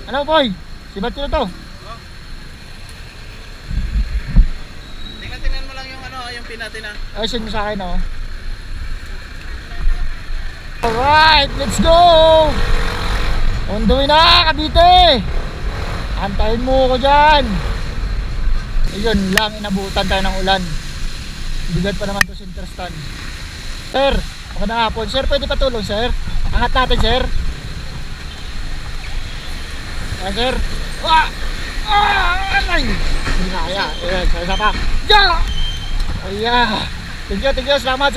Ano boy? Sibat ko na to. Tingnan mo lang yung yung pin natin ha. Ay, send mo sa akin oh. Alright, let's go! On the way na, Cavite! Antayin mo ko dyan. Ayun lang, inabutan tayo ng ulan. Bigat pa naman to center stand. Sir, magandang hapon. Sir, pwede patulong sir? Angat natin sir. Ayan sir. Ay! Hindi na kaya. Ayan, isa pa. Yeah! Ayan. Thank you. Salamat.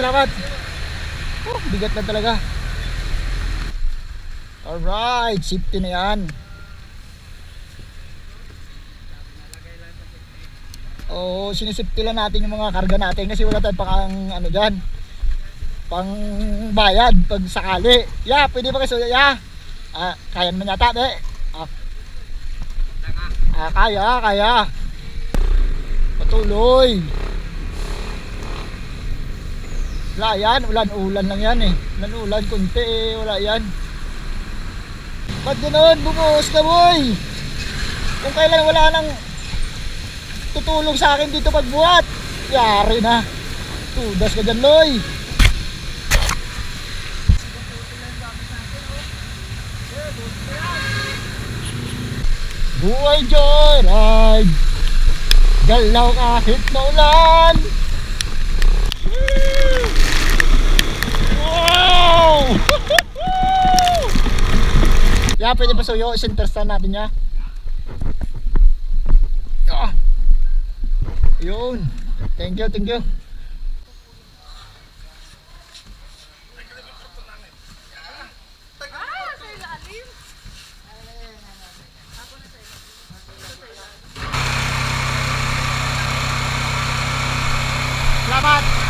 Bigat lang talaga. Alright, safety na yan. Oo, sinisafety lang natin yung mga karga natin kasi wala tayong pang ano dyan, pang bayad pag sakali. Yeah, pwede ba kayo? Yeah. Kaya naman yata, de. Kaya. Patuloy. Wala yan, ulan lang yan eh. Ulan kunti eh, wala yan. Ba't ganoon? Bumuhos ka boy. Kung kailan wala nang tutulong sa akin dito pagbuhat, yari na. Tudas ka dyan Loy. Buhay joyride, galaw kahit na ulan. Wow! Yeah, pwede ba suyo? Center stand natin niya. Yun. Thank you. Salamat.